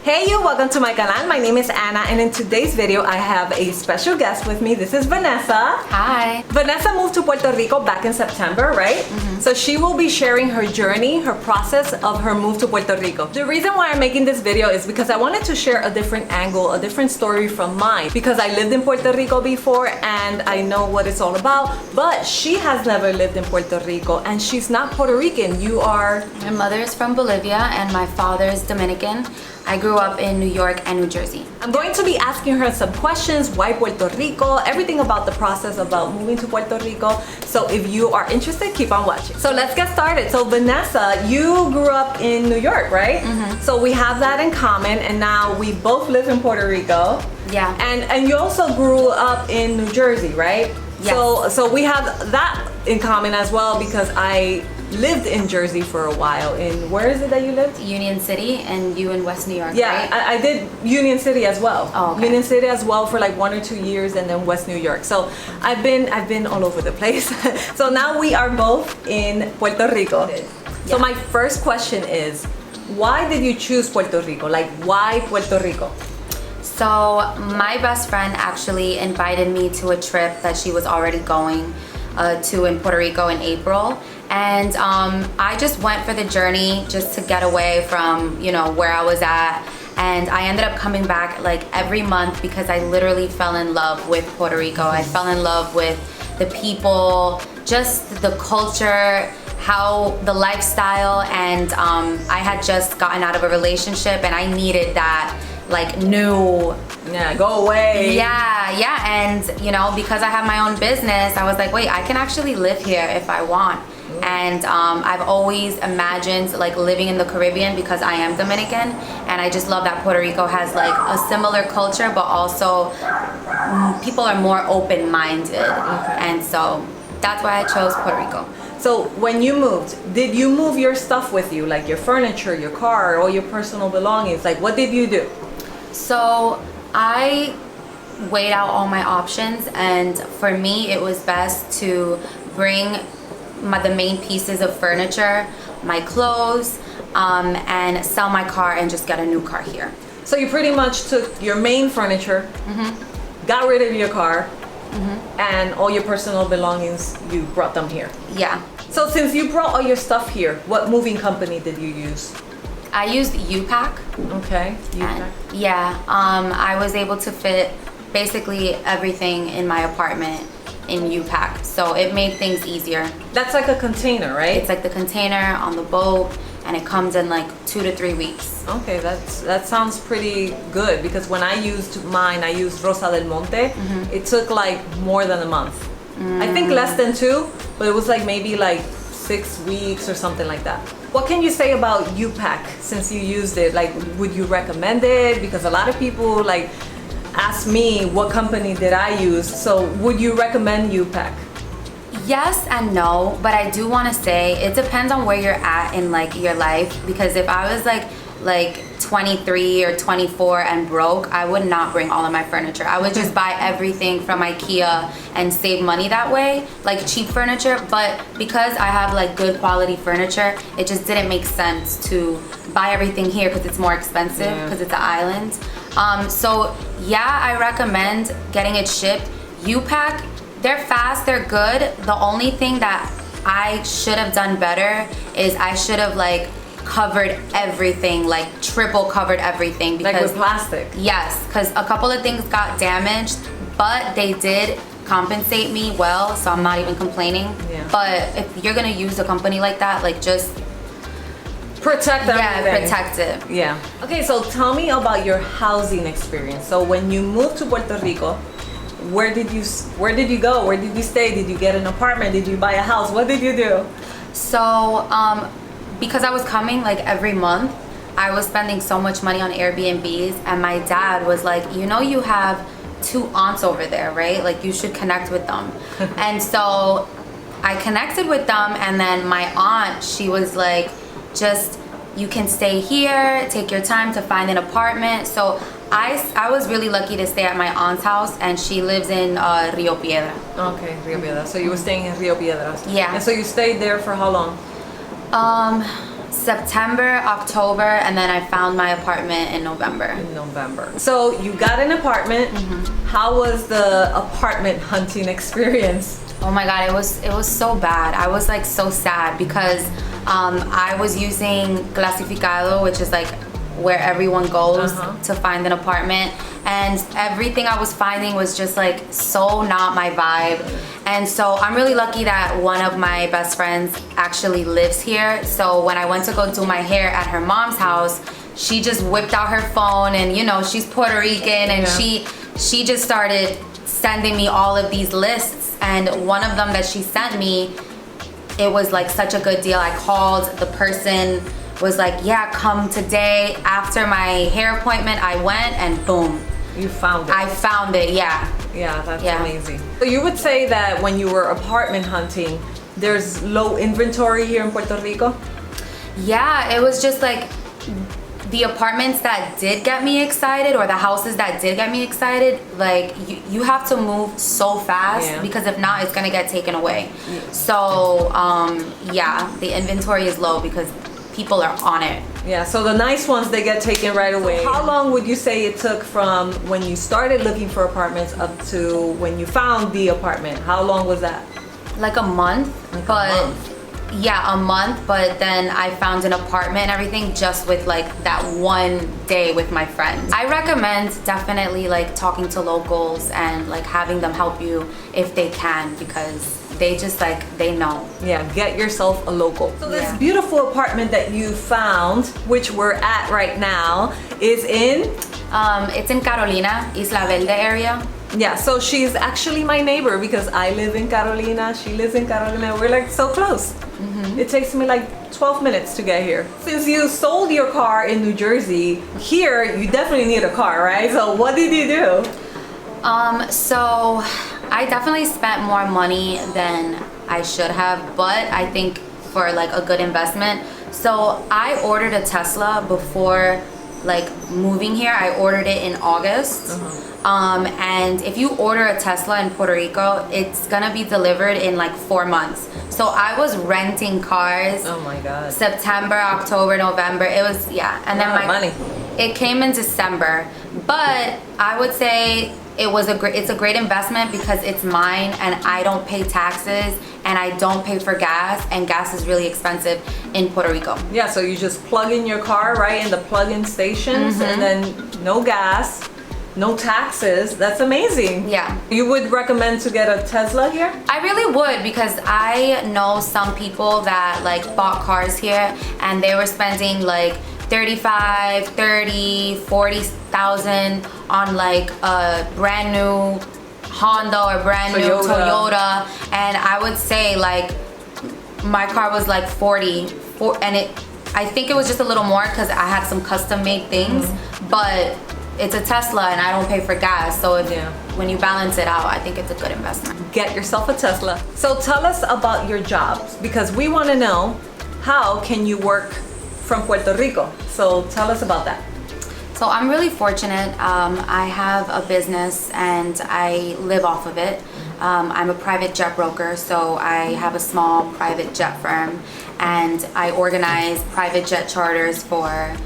Hey you, welcome to my canal. My name is Anna and in today's video I have a special guest with me. This is Vanessa. Hi. Vanessa moved to Puerto Rico back in September, right? So she will be sharing her journey, her process of her move to Puerto Rico. The reason why I'm making this video is because I wanted to share a different angle, a different story from mine, because I lived in Puerto Rico before and I know what it's all about, but she has never lived in Puerto Rico and she's not Puerto Rican. You are? My mother is from Bolivia and my father is Dominican. I grew up in New York and New Jersey. I'm going to be asking her some questions, why Puerto Rico, everything about the process about moving to Puerto Rico. So if you are interested, keep on watching. So let's get started. So Vanessa, you grew up in New York, right? So we have that in common and now we both live in Puerto Rico. Yeah. And you also grew up in New Jersey, right? Yes. So we have that in common as well because I lived in Jersey for a while. In where is it that you lived? Union City, and you in West New York, yeah, right? I did Union City as well. Oh, okay. Union City as well for like 1 or 2 years, and then West New York. So I've been all over the place. So now we are both in Puerto Rico. So my first question is, why did you choose Puerto Rico? Like, why Puerto Rico? So my best friend actually invited me to a trip that she was already going to in Puerto Rico in April. And I just went for the journey just to get away from, you know, where I was at. And I ended up coming back like every month because I literally fell in love with Puerto Rico. I fell in love with the people, just the culture, how the lifestyle, and I had just gotten out of a relationship and I needed that like new, go away. Yeah, and you know, because I have my own business, I was like, wait, I can actually live here if I want. And I've always imagined like living in the Caribbean because I am Dominican, and I just love that Puerto Rico has like a similar culture, but also people are more open-minded. And so that's why I chose Puerto Rico. So when you moved, did you move your stuff with you, like your furniture, your car, all your personal belongings? Like, what did you do? So I weighed out all my options, and for me it was best to bring the main pieces of furniture, my clothes, and sell my car and just get a new car here. So you pretty much took your main furniture, got rid of your car, and all your personal belongings, you brought them here. Yeah. So since you brought all your stuff here, what moving company did you use? I used U-Pack. Okay, U-Pack. Yeah, I was able to fit basically everything in my apartment in U-Pack, so it made things easier. That's like a container, right? It's like the container on the boat, and it comes in like 2 to 3 weeks. Okay, that sounds pretty good, because when I used mine, I used Rosa del Monte. It took like more than a month. I think less than 2, but it was like maybe like 6 weeks or something like that. What can you say about U-Pack since you used it? Like, would you recommend it? Because a lot of people like ask me what company did I use. So would you recommend U-Pack? Yes and no, but I do want to say it depends on where you're at in like your life, because if I was like 23 or 24 and broke, I would not bring all of my furniture. I would just buy everything from IKEA and save money that way, like cheap furniture. But because I have like good quality furniture, it just didn't make sense to buy everything here because it's more expensive because it's an island. So yeah, I recommend getting it shipped. U-Pack, they're fast, they're good. The only thing that I should have done better is I should have like covered everything, like triple covered everything. Because, like with plastic? Yes, because a couple of things got damaged, but they did compensate me well, so I'm not even complaining. But if you're gonna use a company like that, like just protect everything. Yeah, protect it. Yeah. Okay, so tell me about your housing experience. So when you moved to Puerto Rico, where did you go? Where did you stay? Did you get an apartment? Did you buy a house? What did you do? So because I was coming like every month, I was spending so much money on Airbnbs, and my dad was like, you know, you have 2 aunts over there, right? Like you should connect with them. And so I connected with them, and then my aunt, she was like, just, you can stay here, take your time to find an apartment. So I was really lucky to stay at my aunt's house, and she lives in Rio Piedra. Okay, Rio Piedra. So you were staying in Rio Piedra. Yeah. And so you stayed there for how long? September, October, and then I found my apartment in November. In November. So you got an apartment. How was the apartment hunting experience? Oh my God, it was so bad. I was like so sad because I was using Clasificado, which is like where everyone goes to find an apartment, and everything I was finding was just like so not my vibe. And so I'm really lucky that one of my best friends actually lives here. So when I went to go do my hair at her mom's house, she just whipped out her phone, and you know, she's Puerto Rican, and she just started sending me all of these lists. And one of them that she sent me, it was like such a good deal. I called, the person was like, yeah, come today. After my hair appointment, I went, and boom. You found it. I found it, yeah. Yeah, that's amazing. So you would say that when you were apartment hunting, there's low inventory here in Puerto Rico? Yeah, it was just like the apartments that did get me excited, or the houses that did get me excited, like you have to move so fast because if not, it's gonna get taken away. So yeah, the inventory is low because people are on it. Yeah, so the nice ones, they get taken right away. So how long would you say it took from when you started looking for apartments up to when you found the apartment? How long was that? Like a month, yeah, a month, but then I found an apartment and everything just with like that one day with my friends. I recommend definitely like talking to locals and like having them help you if they can, because they just like, they know. Yeah, get yourself a local. So this beautiful apartment that you found, which we're at right now, is in? It's in Carolina, Isla Verde area. Yeah, so she's actually my neighbor because I live in Carolina, she lives in Carolina, we're like so close. It takes me like 12 minutes to get here. Since you sold your car in New Jersey, here you definitely need a car, right? So what did you do? So I definitely spent more money than I should have, but I think for like a good investment. So I ordered a Tesla before like moving here. I ordered it in August. And if you order a Tesla in Puerto Rico, it's gonna be delivered in like 4 months. So I was renting cars. Oh my God. September, October, November. It was, and then money. It came in December, but I would say it's a great investment because it's mine and I don't pay taxes and I don't pay for gas, and gas is really expensive in Puerto Rico. Yeah, so you just plug in your car, right, in the plug-in stations, and then no gas, no taxes. That's amazing. Yeah. You would recommend to get a Tesla here? I really would, because I know some people that like bought cars here and they were spending like 35, 30, 40,000 on like a brand new Honda or brand new Toyota, and I would say like my car was like 40, and I think it was just a little more because I had some custom made things, but it's a Tesla and I don't pay for gas, so when you balance it out, I think it's a good investment. Get yourself a Tesla. So tell us about your jobs, because we want to know how can you work from Puerto Rico. So tell us about that. So I'm really fortunate. I have a business and I live off of it. I'm a private jet broker, so I have a small private jet firm and I organize private jet charters for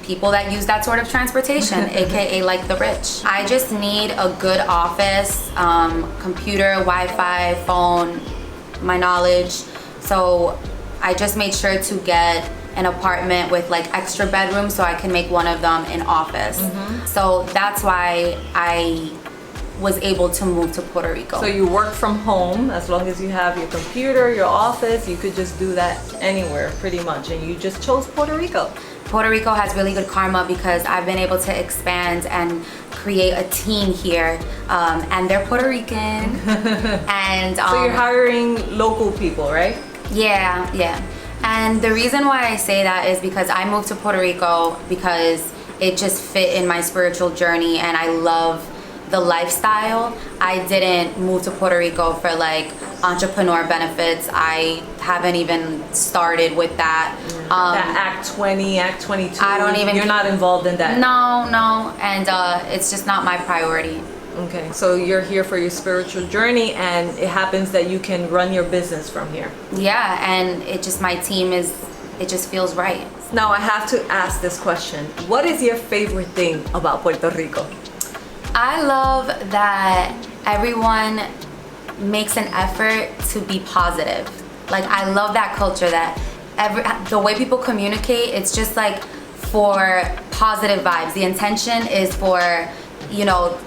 people that use that sort of transportation, aka like the rich. I just need a good office, computer, Wi-Fi, phone, my knowledge. So I just made sure to get an apartment with like extra bedrooms so I can make one of them an office. So that's why I was able to move to Puerto Rico. So you work from home, as long as you have your computer, your office, you could just do that anywhere pretty much, and you just chose Puerto Rico. Puerto Rico has really good karma because I've been able to expand and create a team here, and they're Puerto Rican. And so you're hiring local people, right? Yeah. And the reason why I say that is because I moved to Puerto Rico because it just fit in my spiritual journey and I love the lifestyle. I didn't move to Puerto Rico for like entrepreneur benefits. I haven't even started with that. That Act 20, Act 22. I don't even. You're not involved in that. No, and it's just not my priority. Okay, so you're here for your spiritual journey, and it happens that you can run your business from here. Yeah, and it just it just feels right. Now I have to ask this question. What is your favorite thing about Puerto Rico? I love that everyone makes an effort to be positive. Like, I love that culture that the way people communicate, it's just like for positive vibes. The intention is for, you know,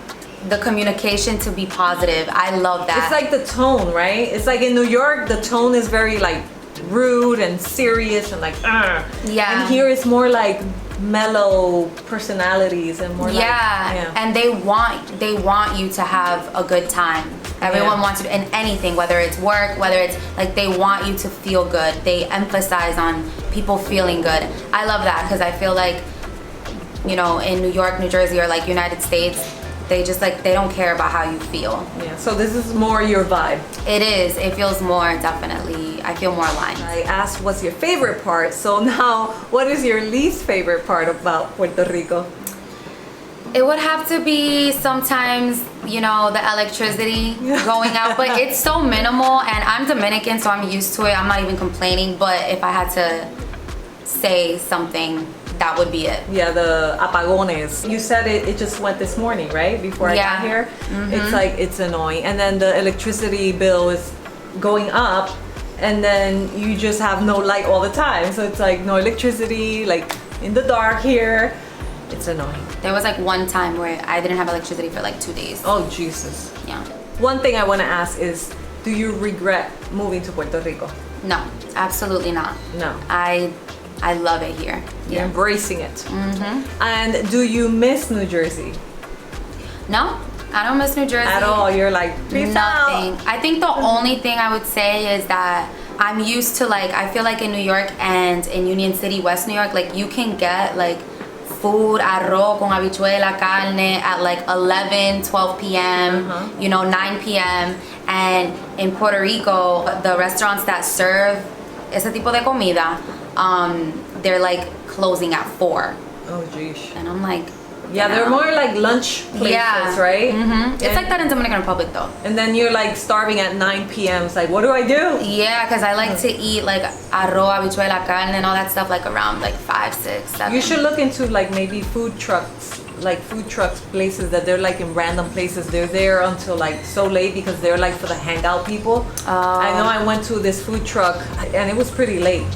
the communication to be positive. I love that. It's like the tone, right? It's like in New York, the tone is very like rude and serious and like, yeah. And here it's more like mellow personalities and more yeah. And they want you to have a good time. Everyone wants you to, in anything, whether it's work, whether it's like, they want you to feel good. They emphasize on people feeling good. I love that, because I feel like, you know, in New York, New Jersey, or like United States, they just like, they don't care about how you feel. Yeah, so this is more your vibe. It is. It feels more, definitely, I feel more aligned. I asked what's your favorite part, so now what is your least favorite part about Puerto Rico? It would have to be sometimes, you know, the electricity going out, but it's so minimal, and I'm Dominican, so I'm used to it. I'm not even complaining, but if I had to say something, that would be it. Yeah, the apagones. You said it just went this morning, right? Before I got here. Mm-hmm. It's like, it's annoying. And then the electricity bill is going up, and then you just have no light all the time. So it's like no electricity, like in the dark here. It's annoying. There was like one time where I didn't have electricity for like 2 days. Oh, Jesus. Yeah. One thing I want to ask is, do you regret moving to Puerto Rico? No, absolutely not. No. I love it here. You're embracing it. Mm-hmm. And do you miss New Jersey? No, I don't miss New Jersey. At all? You're like, peace nothing. out. I think the only thing I would say is that I'm used to, like, I feel like in New York and in Union City, West New York, like, you can get like food, arroz con habichuela, carne at like 11, 12 p.m., you know, 9 p.m. And in Puerto Rico, the restaurants that serve ese tipo de comida, they're like closing at 4. Oh, geez. And I'm like, yeah, they're more like lunch places, right? Mm-hmm. It's like that in Dominican Republic though. And then you're like starving at 9 p.m. It's like, what do I do? Yeah, because I like to eat like arroz, habichuela, carne, and all that stuff like around like 5, 6, 7. You should look into like maybe food trucks places that they're like in random places. They're there until like so late because they're like for the hangout people. I know I went to this food truck and it was pretty late.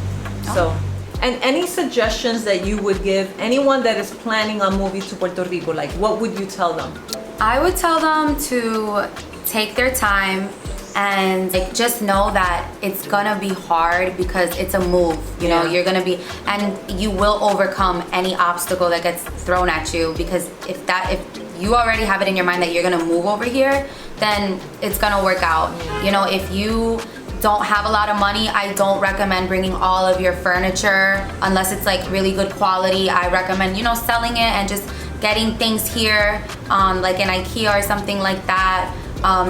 So. And any suggestions that you would give anyone that is planning on moving to Puerto Rico? Like, what would you tell them? I would tell them to take their time and like, just know that it's gonna be hard because it's a move. You know, you're gonna be, and you will overcome any obstacle that gets thrown at you, because if you already have it in your mind that you're gonna move over here, then it's gonna work out. You know, if you don't have a lot of money, I don't recommend bringing all of your furniture unless it's like really good quality. I recommend, you know, selling it and just getting things here, like an IKEA or something like that.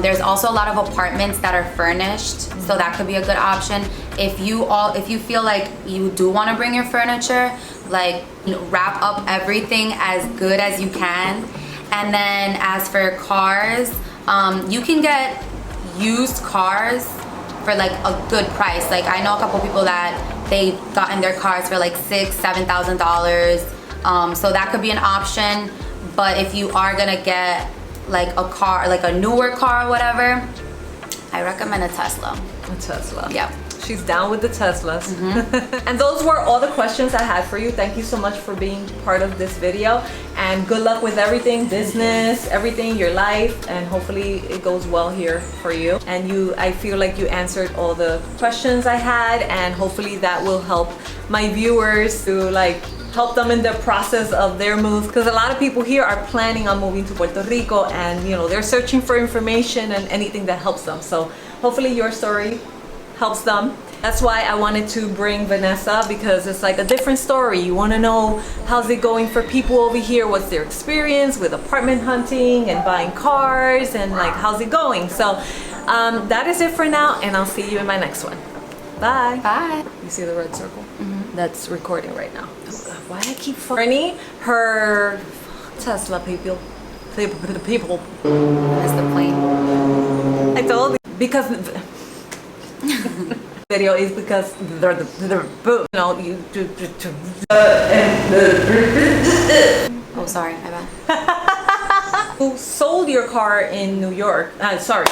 There's also a lot of apartments that are furnished, so that could be a good option. If you feel like you do want to bring your furniture, like, you know, wrap up everything as good as you can. And then as for cars, you can get used cars for like a good price. Like, I know a couple people that they've gotten their cars for like $6,000-$7,000. So that could be an option. But if you are gonna get like a car, like a newer car or whatever, I recommend a Tesla. A Tesla. Yeah. She's down with the Teslas. Mm-hmm. And those were all the questions I had for you. Thank you so much for being part of this video. And good luck with everything, business, everything, your life. And hopefully it goes well here for you. And I feel like you answered all the questions I had. And hopefully that will help my viewers to like help them in the process of their move, because a lot of people here are planning on moving to Puerto Rico, and you know, they're searching for information and anything that helps them. So hopefully your story helps them. That's why I wanted to bring Vanesa, because it's like a different story. You want to know how's it going for people over here, what's their experience with apartment hunting and buying cars, and like how's it going. So that is it for now, and I'll see you in my next one. Bye. Bye. You see the red circle? That's recording right now. Why I keep Bernie, her Tesla people. the people. It's the plane. I told you because video is because they're you know you. Oh, sorry, my bad. Who sold your car in New York? Sorry,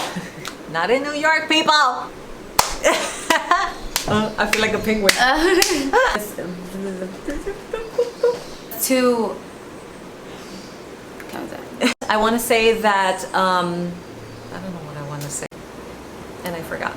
not in New York, people. I feel like a penguin. To I want to say that I don't know what I want to say, and I forgot.